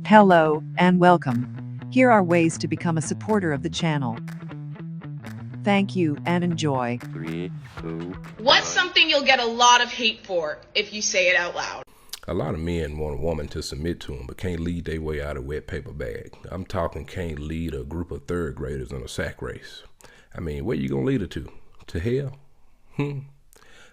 Hello, and welcome. Here are ways to become a supporter of the channel. Thank you and enjoy. What's something you'll get a lot of hate for if you say it out loud? A lot of men want a woman to submit to them, but can't lead their way out of a wet paper bag. I'm talking can't lead a group of third graders in a sack race. I mean, where you gonna lead her to? To hell?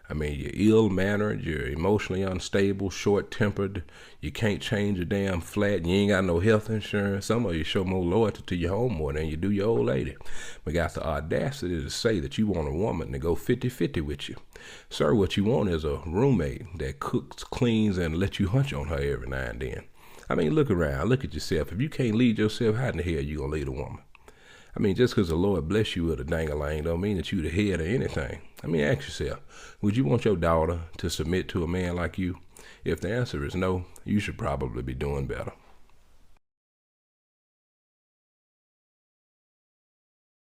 I mean, you're ill-mannered, you're emotionally unstable, short-tempered, you can't change a damn flat, you ain't got no health insurance. Some of you show more loyalty to your home more than you do your old lady. But got the audacity to say that you want a woman to go 50-50 with you. Sir, what you want is a roommate that cooks, cleans, and lets you hunch on her every now and then. I mean, look around, look at yourself. If you can't lead yourself, how in the hell you gonna lead a woman? I mean, just because the Lord bless you with a dang-a-lang don't mean that you the head of anything. I mean, ask yourself, would you want your daughter to submit to a man like you? If the answer is no, you should probably be doing better.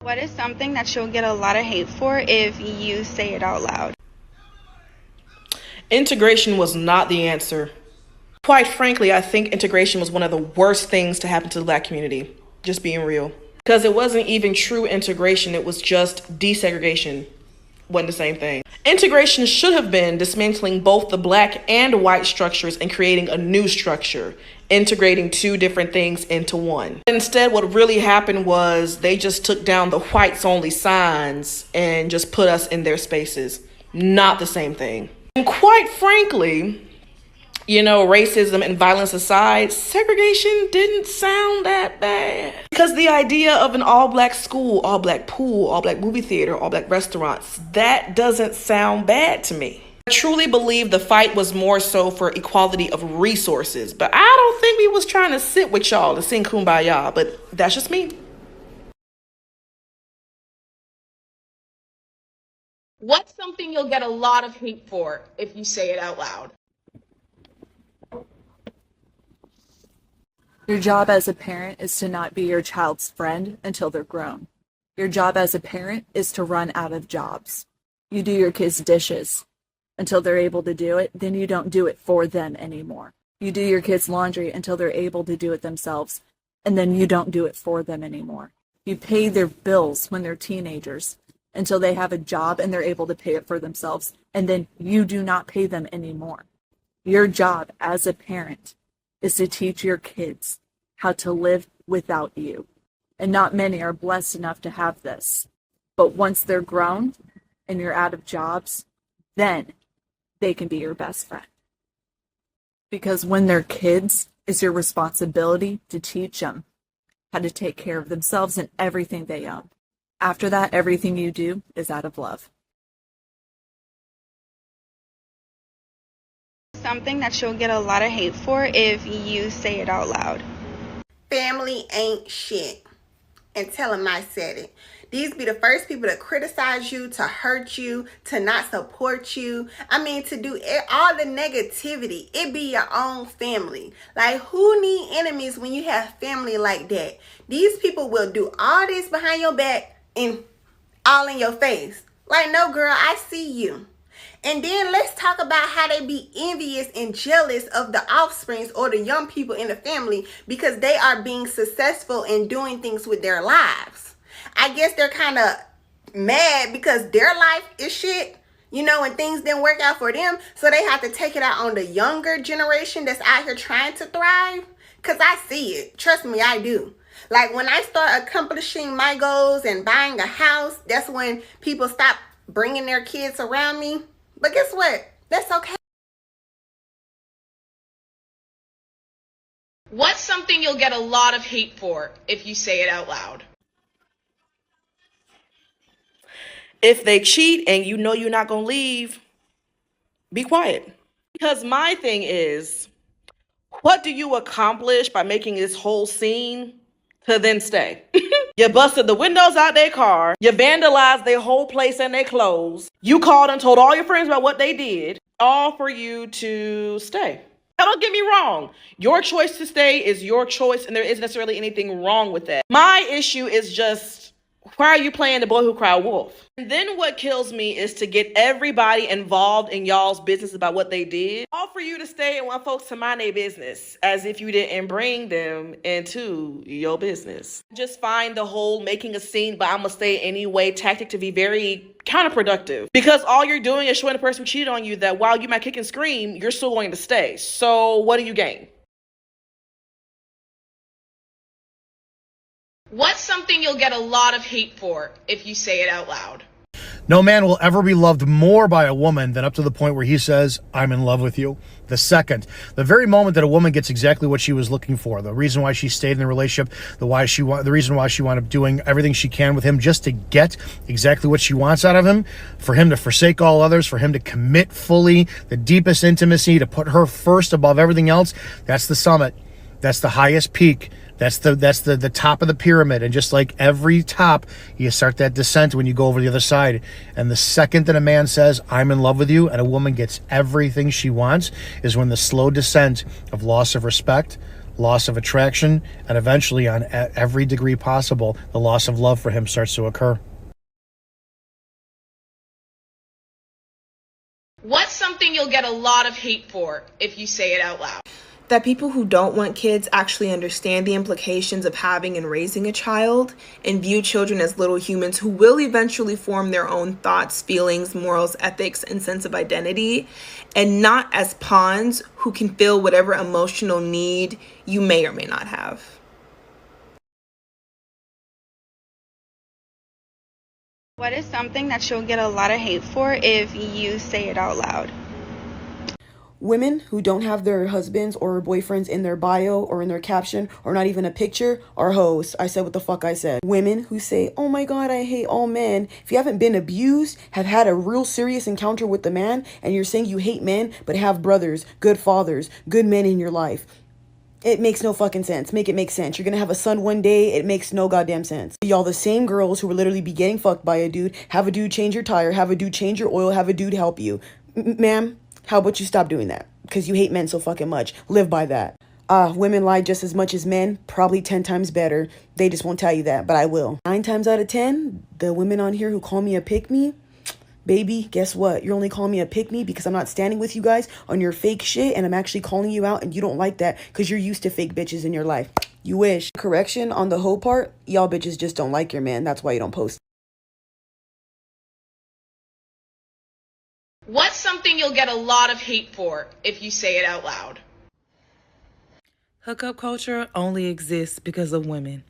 What is something that you'll get a lot of hate for if you say it out loud? Integration was not the answer. Quite frankly, I think integration was one of the worst things to happen to the Black community. Just being real. Because it wasn't even true integration, it was just desegregation. Wasn't the same thing. Integration should have been dismantling both the Black and white structures and creating a new structure, integrating two different things into one. Instead, what really happened was they just took down the whites only signs and just put us in their spaces. Not the same thing. And quite frankly, you know, racism and violence aside, segregation didn't sound that bad. Because the idea of an all-Black school, all-Black pool, all-Black movie theater, all-Black restaurants, that doesn't sound bad to me. I truly believe the fight was more so for equality of resources, but I don't think we was trying to sit with y'all to sing Kumbaya, but that's just me. What's something you'll get a lot of hate for if you say it out loud? Your job as a parent is to not be your child's friend until they're grown. Your job as a parent is to run out of jobs. You do your kids' dishes until they're able to do it, then you don't do it for them anymore. You do your kids' laundry until they're able to do it themselves, and then you don't do it for them anymore. You pay their bills when they're teenagers until they have a job and they're able to pay it for themselves, and then you do not pay them anymore. Your job as a parent is to teach your kids how to live without you. And not many are blessed enough to have this. But once they're grown and you're out of jobs, then they can be your best friend. Because when they're kids, it's your responsibility to teach them how to take care of themselves and everything they own. After that, everything you do is out of love. Something that you'll get a lot of hate for if you say it out loud. Family ain't shit. And tell them I said it. These be the first people to criticize you, to hurt you, to not support you. I mean, to do all the negativity. It be your own family. Like, who need enemies when you have family like that? These people will do all this behind your back and all in your face. Like, no, girl, I see you. And then let's talk about how they be envious and jealous of the offsprings or the young people in the family because they are being successful and doing things with their lives. I guess they're kind of mad because their life is shit, you know, and things didn't work out for them. So they have to take it out on the younger generation that's out here trying to thrive. Because I see it. Trust me, I do. Like, when I start accomplishing my goals and buying a house, that's when people stop bringing their kids around me. But guess what? That's okay. What's something you'll get a lot of hate for if you say it out loud? If they cheat and you know you're not going to leave, be quiet. Because my thing is, what do you accomplish by making this whole scene to then stay? You busted the windows out their car. You vandalized their whole place and their clothes. You called and told all your friends about what they did, all for you to stay. Now, don't get me wrong. Your choice to stay is your choice, and there isn't necessarily anything wrong with that. My issue is just Why are you playing the boy who cried wolf? And then what kills me is to get everybody involved in y'all's business about what they did. All for you to stay and want folks to mind their business as if you didn't bring them into your business. Just find the whole making a scene, but I'm gonna stay anyway tactic to be very counterproductive. Because all you're doing is showing the person who cheated on you that while you might kick and scream, you're still going to stay. So what do you gain? What's something you'll get a lot of hate for if you say it out loud? No man will ever be loved more by a woman than up to the point where he says, I'm in love with you. The second, the very moment that a woman gets exactly what she was looking for, the reason why she stayed in the relationship, the reason why she wound up doing everything she can with him just to get exactly what she wants out of him, for him to forsake all others, for him to commit fully, the deepest intimacy, to put her first above everything else, that's the summit. That's the highest peak. That's the top of the pyramid. And just like every top, you start that descent when you go over the other side. And the second that a man says, I'm in love with you, and a woman gets everything she wants, is when the slow descent of loss of respect, loss of attraction, and eventually on every degree possible, the loss of love for him starts to occur. What's something you'll get a lot of hate for if you say it out loud? That people who don't want kids actually understand the implications of having and raising a child and view children as little humans who will eventually form their own thoughts, feelings, morals, ethics, and sense of identity, and not as pawns who can fill whatever emotional need you may or may not have. What is something that you'll get a lot of hate for if you say it out loud? Women who don't have their husbands or boyfriends in their bio or in their caption or not even a picture are hoes. I said what the fuck I said. Women who say, oh my God, I hate all men. If you haven't been abused, have had a real serious encounter with the man, and you're saying you hate men but have brothers, good fathers, good men in your life, it makes no fucking sense. Make it make sense. You're gonna have a son one day. It makes no goddamn sense. Y'all the same girls who will literally be getting fucked by a dude, have a dude change your tire, have a dude change your oil, have a dude help you. Ma'am, how about you stop doing that? Because you hate men so fucking much. Live by that. Women lie just as much as men, probably 10 times better. They just won't tell you that, but I will. 9 times out of 10, the women on here who call me a pick-me, baby, guess what? You're only calling me a pick-me because I'm not standing with you guys on your fake shit, and I'm actually calling you out, and you don't like that because you're used to fake bitches in your life. You wish. Correction on the hoe part, y'all bitches just don't like your man. That's why you don't post. What's something you'll get a lot of hate for if you say it out loud? Hookup culture only exists because of women.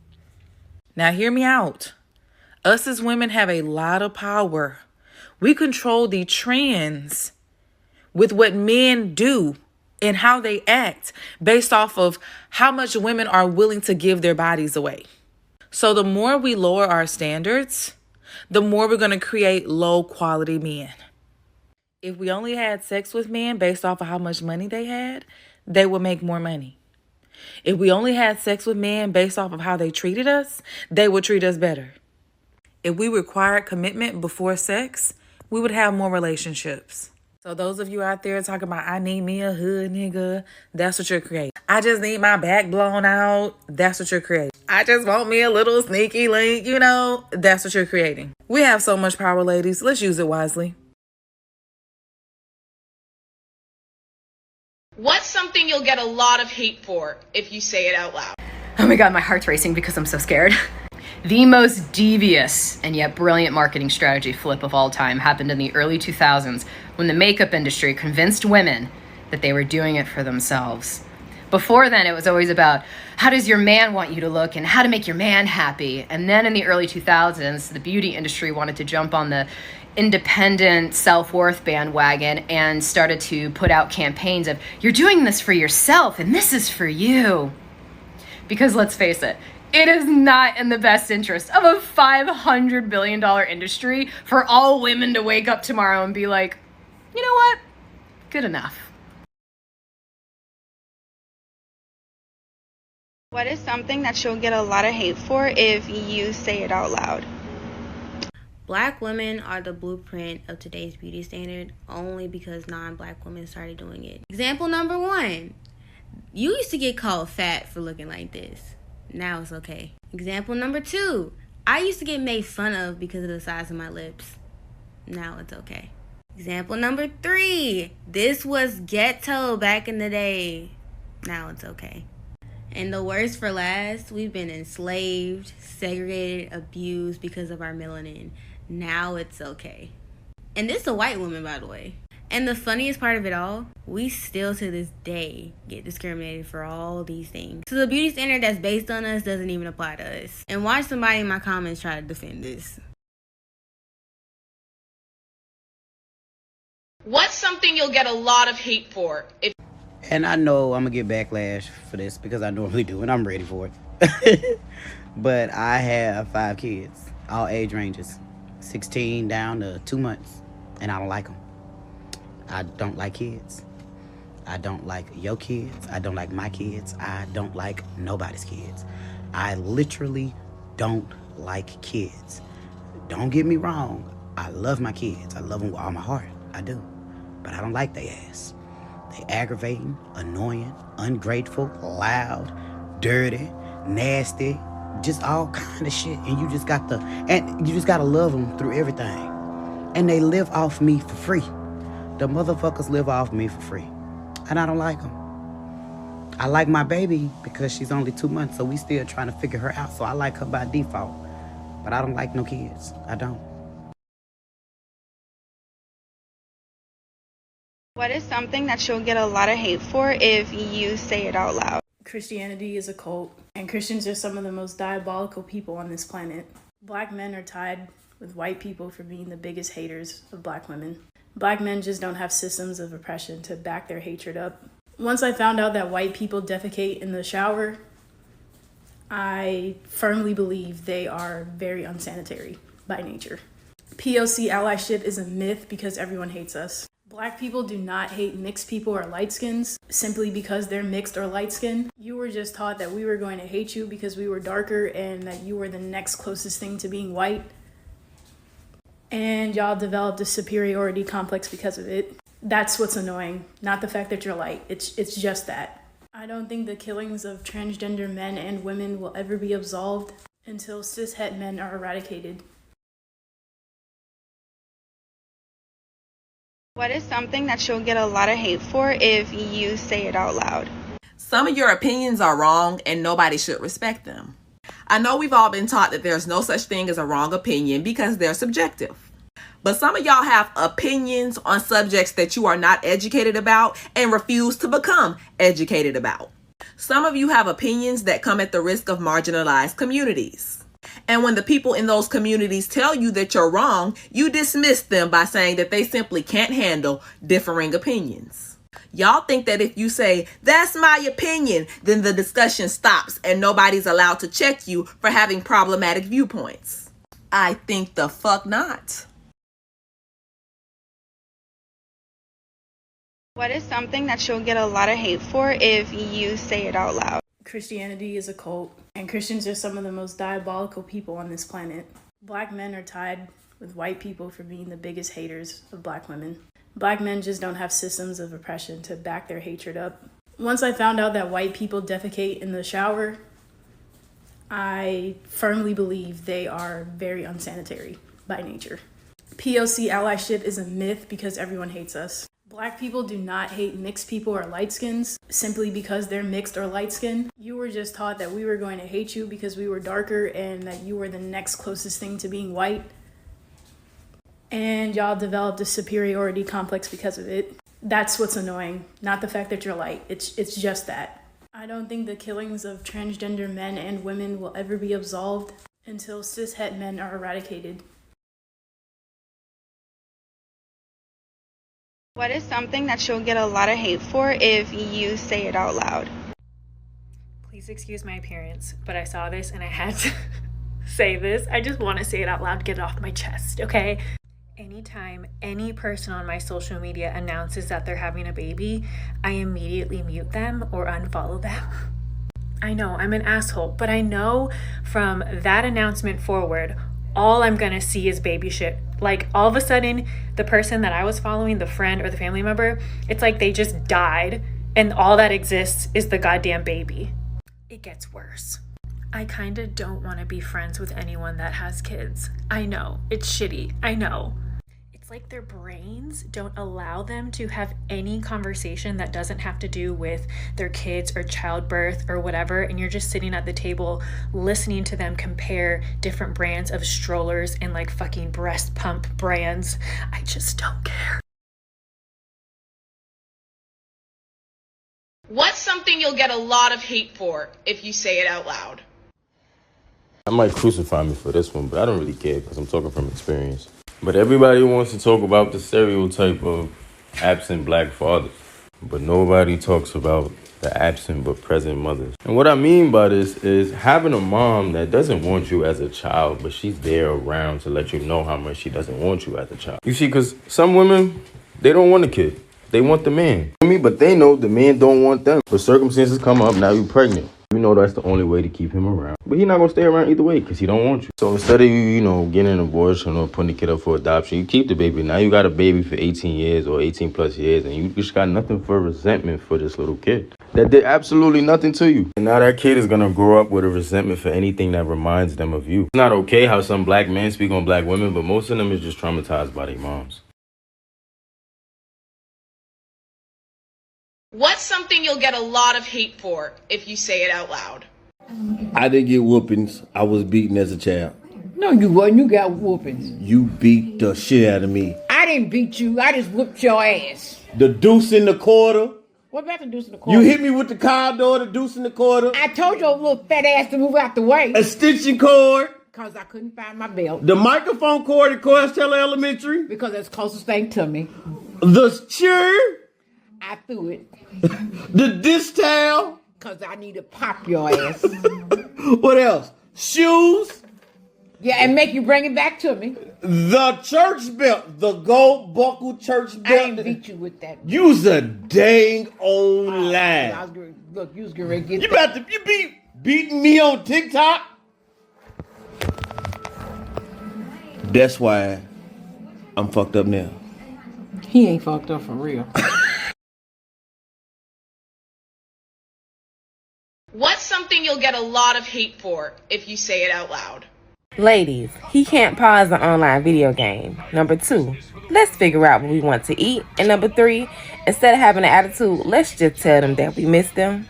Now hear me out. Us as women have a lot of power. We control the trends with what men do and how they act based off of how much women are willing to give their bodies away. So the more we lower our standards, the more we're going to create low quality men. If we only had sex with men based off of how much money they had, they would make more money. If we only had sex with men based off of how they treated us, they would treat us better. If we required commitment before sex, we would have more relationships. So those of you out there talking about, I need me a hood nigga, that's what you're creating. I just need my back blown out, that's what you're creating. I just want me a little sneaky link, that's what you're creating. We have so much power, ladies. Let's use it wisely. What's something you'll get a lot of hate for if you say it out loud? Oh my God, my heart's racing because I'm so scared. The most devious and yet brilliant marketing strategy flip of all time happened in the early 2000s when the makeup industry convinced women that they were doing it for themselves. Before then, it was always about how does your man want you to look and how to make your man happy. And then in the early 2000s, the beauty industry wanted to jump on the independent self-worth bandwagon and started to put out campaigns of you're doing this for yourself and this is for you. Because let's face it, it is not in the best interest of a $500 billion industry for all women to wake up tomorrow and be like, you know what? Good enough. What is something that you'll get a lot of hate for if you say it out loud? Black women are the blueprint of today's beauty standard only because non-black women started doing it. Example number 1. You used to get called fat for looking like this. Now it's okay. Example number 2. I used to get made fun of because of the size of my lips. Now it's okay. Example number 3. This was ghetto back in the day. Now it's okay. And the worst for last, we've been enslaved, segregated, abused because of our melanin. Now it's okay. And this is a white woman, by the way. And the funniest part of it all, we still to this day get discriminated for all these things. So the beauty standard that's based on us doesn't even apply to us. And watch somebody in my comments try to defend this. What's something you'll get a lot of hate for? And I know I'm going to get backlash for this because I normally do, and I'm ready for it. But I have 5 kids, all age ranges, 16 down to 2 months, and I don't like them. I don't like kids. I don't like your kids. I don't like my kids. I don't like nobody's kids. I literally don't like kids. Don't get me wrong. I love my kids. I love them with all my heart. I do. But I don't like their ass. They aggravating, annoying, ungrateful, loud, dirty, nasty, just all kind of shit. And you just got to love them through everything. And they live off me for free. The motherfuckers live off me for free. And I don't like them. I like my baby because she's only 2 months, so we still trying to figure her out. So I like her by default. But I don't like no kids. I don't. What is something that you'll get a lot of hate for if you say it out loud? Christianity is a cult, and Christians are some of the most diabolical people on this planet. Black men are tied with white people for being the biggest haters of black women. Black men just don't have systems of oppression to back their hatred up. Once I found out that white people defecate in the shower, I firmly believe they are very unsanitary by nature. POC allyship is a myth because everyone hates us. Black people do not hate mixed people or light skins simply because they're mixed or light skinned. You were just taught that we were going to hate you because we were darker and that you were the next closest thing to being white. And y'all developed a superiority complex because of it. That's what's annoying, not the fact that you're light. It's just that. I don't think the killings of transgender men and women will ever be absolved until cishet men are eradicated. What is something that you'll get a lot of hate for if you say it out loud? Some of your opinions are wrong and nobody should respect them. I know we've all been taught that there's no such thing as a wrong opinion because they're subjective. But some of y'all have opinions on subjects that you are not educated about and refuse to become educated about. Some of you have opinions that come at the risk of marginalized communities. And when the people in those communities tell you that you're wrong, you dismiss them by saying that they simply can't handle differing opinions. Y'all think that if you say, "That's my opinion," then the discussion stops and nobody's allowed to check you for having problematic viewpoints. I think the fuck not. What is something that you'll get a lot of hate for if you say it out loud? Christianity is a cult, and Christians are some of the most diabolical people on this planet. Black men are tied with white people for being the biggest haters of black women. Black men just don't have systems of oppression to back their hatred up. Once I found out that white people defecate in the shower, I firmly believe they are very unsanitary by nature. POC allyship is a myth because everyone hates us. Black people do not hate mixed people or light skins simply because they're mixed or light skinned. You were just taught that we were going to hate you because we were darker and that you were the next closest thing to being white. And y'all developed a superiority complex because of it. That's what's annoying, not the fact that you're light. It's just that. I don't think the killings of transgender men and women will ever be absolved until cishet men are eradicated. What is something that you'll get a lot of hate for if you say it out loud? Please excuse my appearance, but I saw this and I had to say this. I just want to say it out loud, get it off my chest, okay? Anytime any person on my social media announces that they're having a baby, I immediately mute them or unfollow them. I know, I'm an asshole, but I know from that announcement forward, all I'm gonna see is baby shit. Like, all of a sudden, the person that I was following, the friend or the family member, it's like they just died and all that exists is the goddamn baby. It gets worse. I kinda don't want to be friends with anyone that has kids. I know, it's shitty, I know. It's like their brains don't allow them to have any conversation that doesn't have to do with their kids or childbirth or whatever, and you're just sitting at the table listening to them compare different brands of strollers and like fucking breast pump brands. I just don't care. What's something you'll get a lot of hate for if you say it out loud? I might crucify me for this one, but I don't really care because I'm talking from experience. But everybody wants to talk about the stereotype of absent black fathers, but nobody talks about the absent but present mothers. And what I mean by this is having a mom that doesn't want you as a child, but she's there around to let you know how much she doesn't want you as a child. You see, because some women, they don't want a kid. They want the man. But they know the man don't want them. But circumstances come up, now you're pregnant. You know that's the only way to keep him around. But he's not going to stay around either way because he don't want you. So instead of you, getting an abortion or putting the kid up for adoption, you keep the baby. Now you got a baby for 18 years or 18 plus years and you just got nothing for resentment for this little kid that did absolutely nothing to you. And now that kid is going to grow up with a resentment for anything that reminds them of you. It's not okay how some black men speak on black women, but most of them is just traumatized by their moms. What's something you'll get a lot of hate for if you say it out loud? I didn't get whoopings. I was beaten as a child. No, you wasn't. You got whoopings. You beat the shit out of me. I didn't beat you. I just whooped your ass. The deuce in the quarter. What about the deuce in the quarter? You hit me with the car door, the deuce in the quarter. I told your little fat ass to move out the way. Extension cord. Because I couldn't find my belt. The microphone cord at Costello Elementary. Because that's the closest thing to me. The chair. I threw it. The dish towel. Because I need to pop your ass. What else? Shoes. Yeah, and make you bring it back to me. The church belt. The gold buckle church belt. I ain't beat you with that. You's a dang old lie. Look, you was getting ready to get you about to beating me on TikTok? That's why I'm fucked up now. He ain't fucked up for real. What's something you'll get a lot of hate for if you say it out loud? Ladies, he can't pause an online video game. Number 2, let's figure out what we want to eat. And number 3, instead of having an attitude, let's just tell them that we miss them.